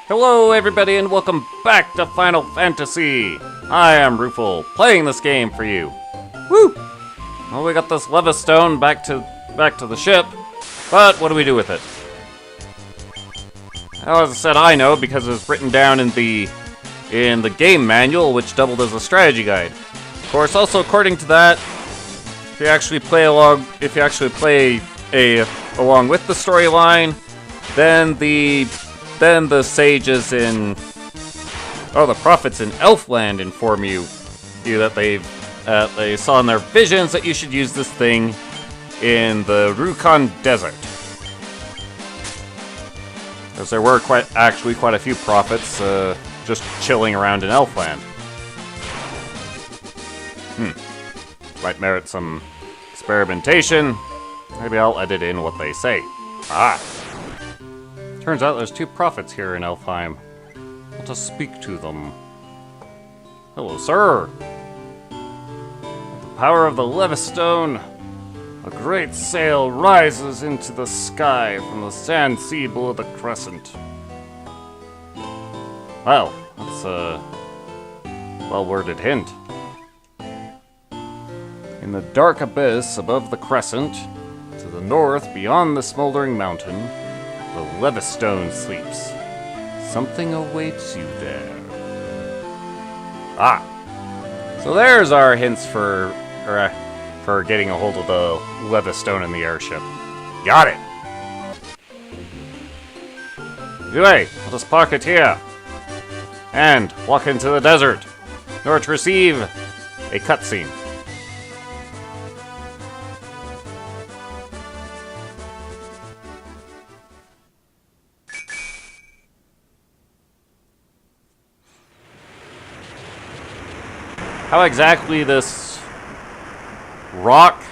Hello everybody and welcome back to Final Fantasy! I am Rufel, playing this game for you. Woo! Well, we got this Levis Stone back to the ship, but what do we do with it? Well, as I said, I know because it was written down in the game manual, which doubled as a strategy guide. Of course, also according to that, if you actually play along with the storyline, then the sages in the prophets in Elfland inform you that they saw in their visions that you should use this thing in the Rukon Desert. Because there were quite a few prophets just chilling around in Elfland. Might merit some experimentation. Maybe I'll edit in what they say. Turns out there's two prophets here in Elfheim. I'll just speak to them. Hello, sir. With the power of the Levistone, a great sail rises into the sky from the sand sea below the crescent. Well, that's a well-worded hint. In the dark abyss above the crescent, to the north beyond the smoldering mountain, the Levistone sleeps. Something awaits you there. So there's our hints for getting a hold of the Levistone in the airship. Got it! Anyway, I'll just park it here. And walk into the desert, in order to receive a cutscene. How exactly this rock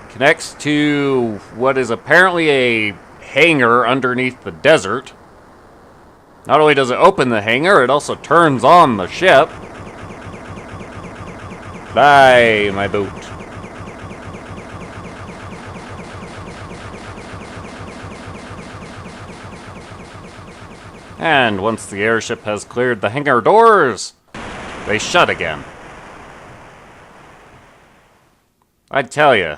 connects to what is apparently a hangar underneath the desert. Not only does it open the hangar, it also turns on the ship. Bye, my boat. And once the airship has cleared the hangar doors, they shut again. I'd tell you,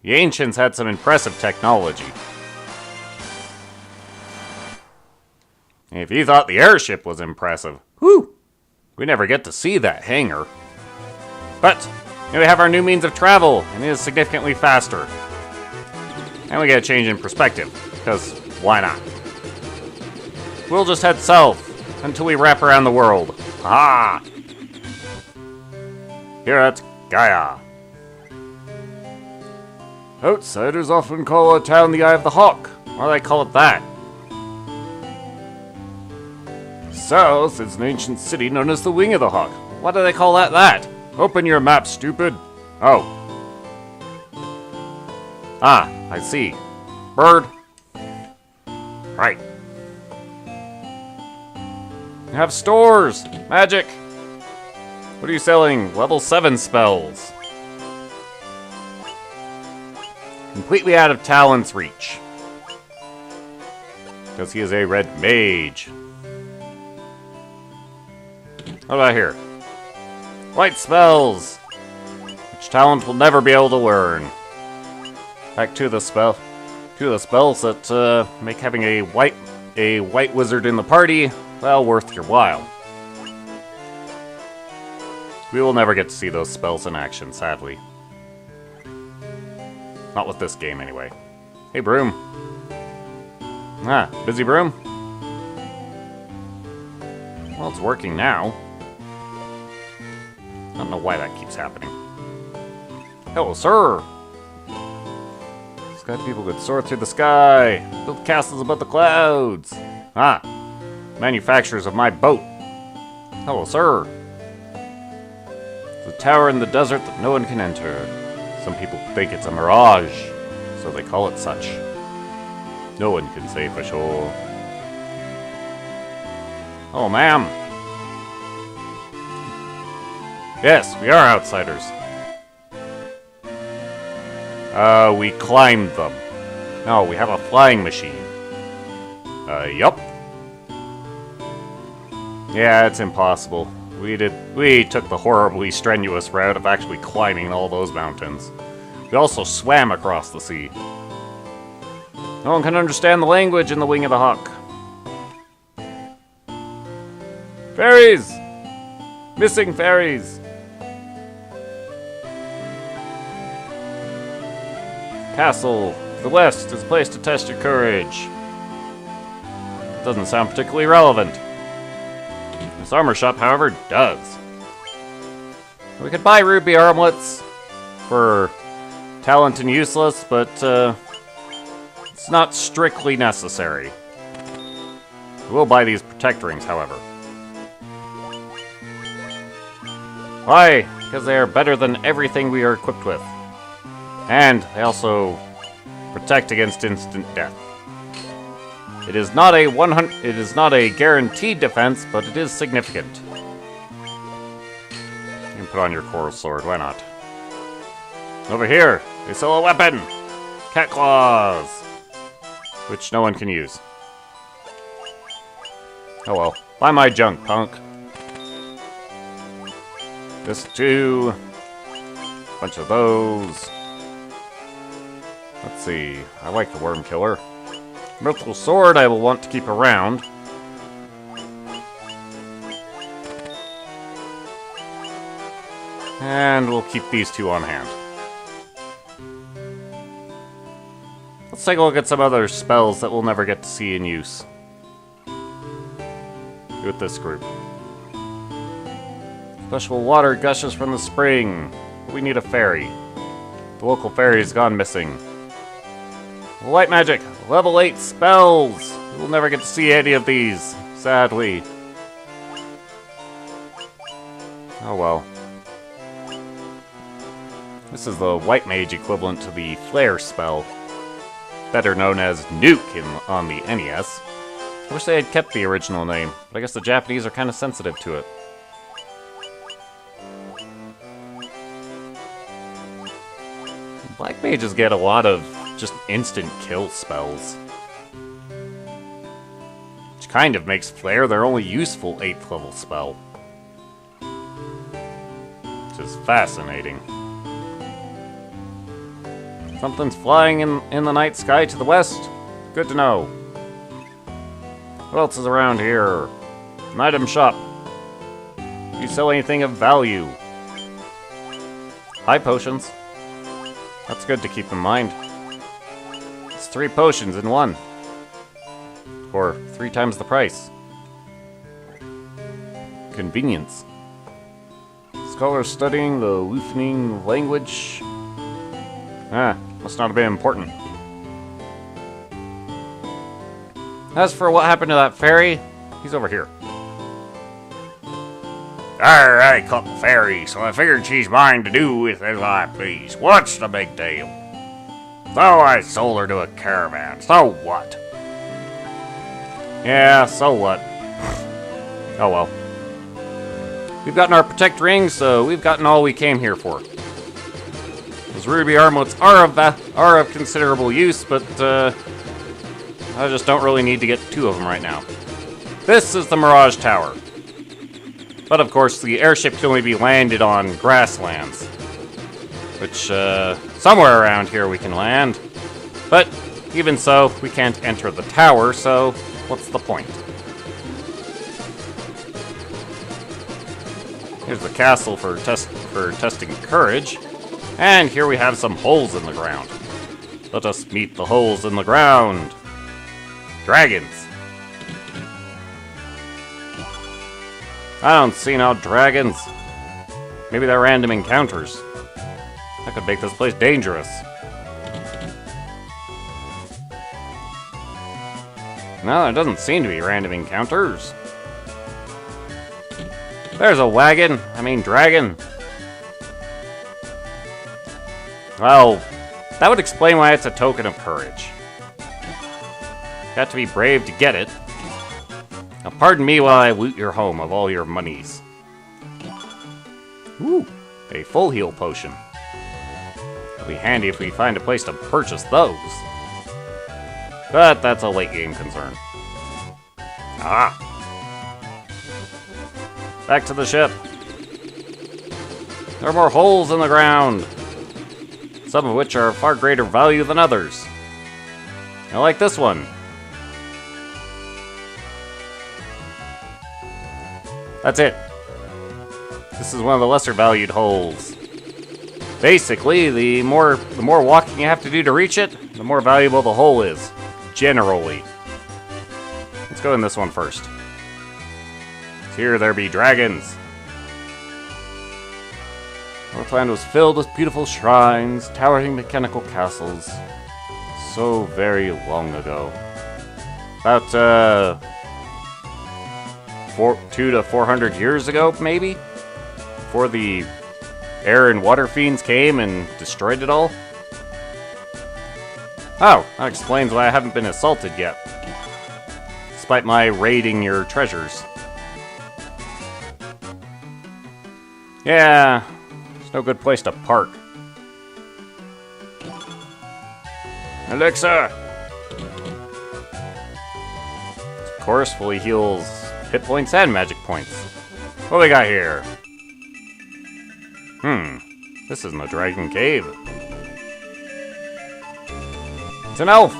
the ancients had some impressive technology. If you thought the airship was impressive, whew, we never get to see that hangar. But, we have our new means of travel, and it is significantly faster. And we get a change in perspective, because why not? We'll just head south, until we wrap around the world. Here at Gaia. Outsiders often call a town the Eye of the Hawk. Why do they call it that? South is an ancient city known as the Wing of the Hawk. Why do they call that? Open your map, stupid. Oh. I see. Bird. Right. You have stores. Magic. What are you selling? Level 7 spells. Completely out of Talon's reach. Because he is a red mage. What about here? White spells! Which Talon will never be able to learn. Back to the spells that make having a white wizard in the party, well, worth your while. We will never get to see those spells in action, sadly. Not with this game, anyway. Hey, broom. Busy broom? Well, it's working now. I don't know why that keeps happening. Hello, sir! Sky people could soar through the sky, build castles above the clouds. Manufacturers of my boat. Hello, sir. The tower in the desert that no one can enter. Some people think it's a mirage, so they call it such. No one can say for sure. Oh, ma'am. Yes, we are outsiders. We climbed them. No, we have a flying machine. Yup. Yeah, it's impossible. We took the horribly strenuous route of actually climbing all those mountains. We also swam across the sea. No one can understand the language in the Wing of the Hawk. Fairies! Missing fairies! Castle to the west is a place to test your courage. Doesn't sound particularly relevant. This armor shop, however, does. We could buy ruby armlets for talent and useless, but it's not strictly necessary. We'll buy these protect rings, however. Why? Because they are better than everything we are equipped with. And they also protect against instant death. It is not a guaranteed defense, but it is significant. You can put on your coral sword, why not? Over here, they sell a weapon! Cat claws! Which no one can use. Oh well. Buy my junk, punk. This too. Bunch of those. Let's see. I like the worm killer. Myrtle sword I will want to keep around. And we'll keep these two on hand. Let's take a look at some other spells that we'll never get to see in use. With this group. Special water gushes from the spring. We need a fairy. The local fairy has gone missing. White magic, level 8 spells! We'll never get to see any of these, sadly. Oh well. This is the white mage equivalent to the flare spell, better known as Nuke on the NES. I wish they had kept the original name, but I guess the Japanese are kind of sensitive to it. Black mages get a lot of just instant kill spells. Which kind of makes Flare their only useful 8th level spell. Which is fascinating. Something's flying in the night sky to the west. Good to know. What else is around here? An item shop. Do you sell anything of value? High potions. That's good to keep in mind. It's 3 potions in one. Or 3 times the price. Convenience. Scholars studying the Levistone language. Must not have been important. As for what happened to that fairy, he's over here. I caught the fairy, so I figured she's mine to do with as I please. What's the big deal? So I sold her to a caravan. So what? Yeah, so what? Oh well. We've gotten our protect rings, so we've gotten all we came here for. Those ruby armlets are of considerable use, but I just don't really need to get 2 of them right now. This is the Mirage Tower. But of course, the airship can only be landed on grasslands. Which, somewhere around here we can land. But, even so, we can't enter the tower, so what's the point? Here's the castle for testing courage. And here we have some holes in the ground. Let us meet the holes in the ground. Dragons. I don't see no dragons. Maybe they're random encounters. That could make this place dangerous. No, there doesn't seem to be random encounters. There's a wagon. I mean, dragon. Well, that would explain why it's a token of courage. Got to be brave to get it. Now, pardon me while I loot your home of all your monies. Ooh, a full heal potion. It'll be handy if we find a place to purchase those. But that's a late game concern. Ah. Back to the ship. There are more holes in the ground, some of which are of far greater value than others. I like this one. That's it. This is one of the lesser valued holes. Basically, the more walking you have to do to reach it, the more valuable the hole is. Generally. Let's go in this one first. Here there be dragons. Northland was filled with beautiful shrines, towering mechanical castles. So very long ago. About, 200 to 400 years ago, maybe? Before the air and water fiends came and destroyed it all? Oh, that explains why I haven't been assaulted yet. Despite my raiding your treasures. Yeah, there's no good place to park. Elixir! Of course, fully heals hit points and magic points. What do we got here? This isn't a dragon cave. It's an elf!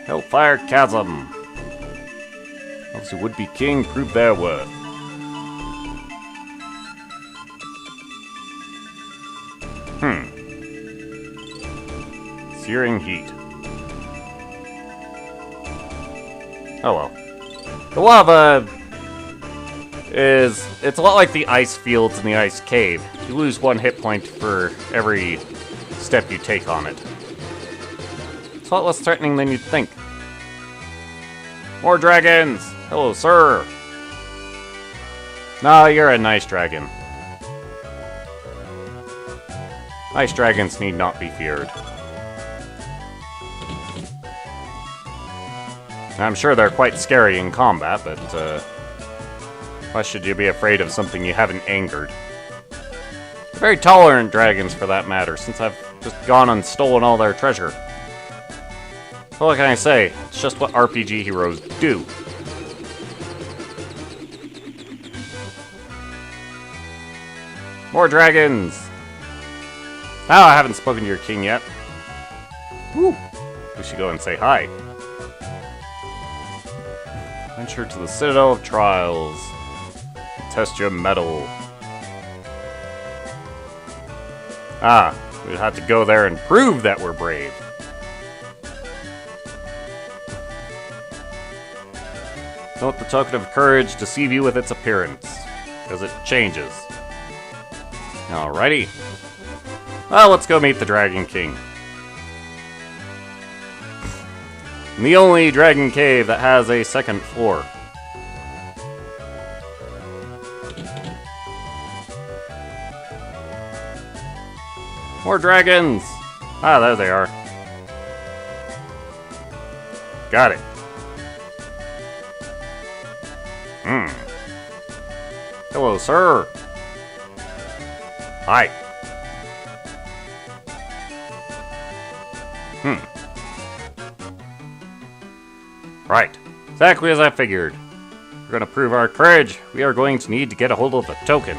Hellfire Chasm. Elves who would be king prove their worth. Searing heat. Oh well. The lava it's a lot like the ice fields in the ice cave. You lose 1 hit point for every step you take on it. It's a lot less threatening than you'd think. More dragons! Hello, sir! No, you're a nice dragon. Ice dragons need not be feared. I'm sure they're quite scary in combat, but why should you be afraid of something you haven't angered? They're very tolerant dragons, for that matter, since I've just gone and stolen all their treasure. Well, what can I say? It's just what RPG heroes do. More dragons! Oh, I haven't spoken to your king yet. Woo! We should go and say hi. Venture to the Citadel of Trials. Test your mettle. Ah, we'd have to go there and prove that we're brave. Don't let the token of courage deceive you with its appearance, because it changes. Alrighty. Well, let's go meet the Dragon King. The only dragon cave that has a second floor. More dragons! Ah, there they are. Got it. Hello, sir. Hi. Right. Exactly as I figured. We're going to prove our courage. We are going to need to get a hold of the token.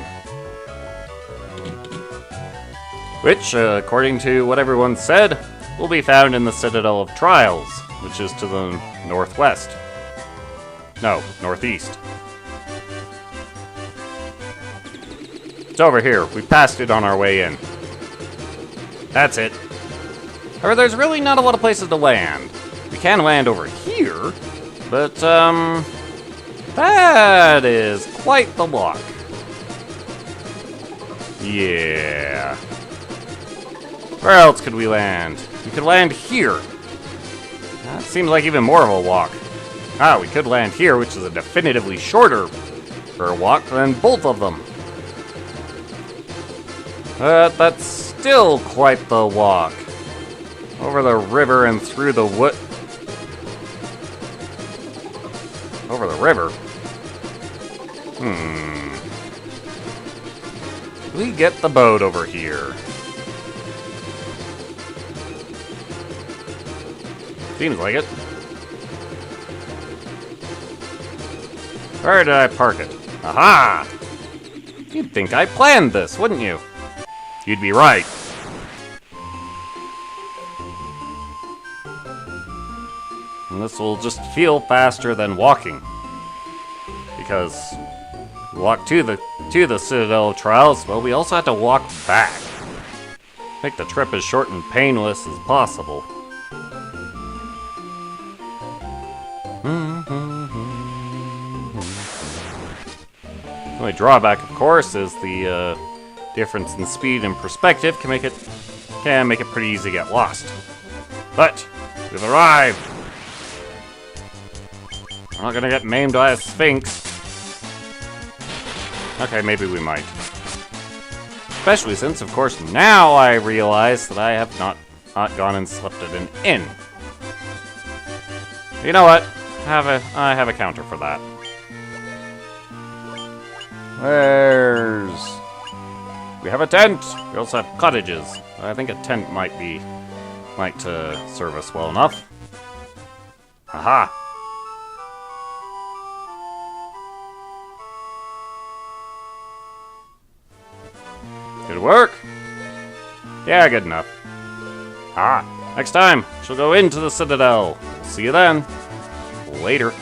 Which, according to what everyone said, will be found in the Citadel of Trials, which is to the northwest. No, northeast. It's over here. We passed it on our way in. That's it. However, there's really not a lot of places to land. We can land over here, but, that is quite the walk. Yeah. Where else could we land? We could land here. That seems like even more of a walk. Ah, we could land here, which is a definitively shorter walk than both of them. But that's still quite the walk. Over the river and through the wood. Over the river? We get the boat over here. Seems like it. Where did I park it? Aha! You'd think I planned this, wouldn't you? You'd be right. And this will just feel faster than walking. Because we walk to the Citadel of Trials, well, we also have to walk back. Make the trip as short and painless as possible. The only drawback, of course, is the difference in speed and perspective can make it pretty easy to get lost. But we've arrived. We're not gonna get maimed by a sphinx. Okay, maybe we might. Especially since, of course, now I realize that I have not gone and slept at an inn. You know what? I have a counter for that. We have a tent. We also have cottages. I think a tent might serve us well enough. Aha! Did it work? Yeah, good enough. Next time, she'll go into the Citadel. See you then. Later.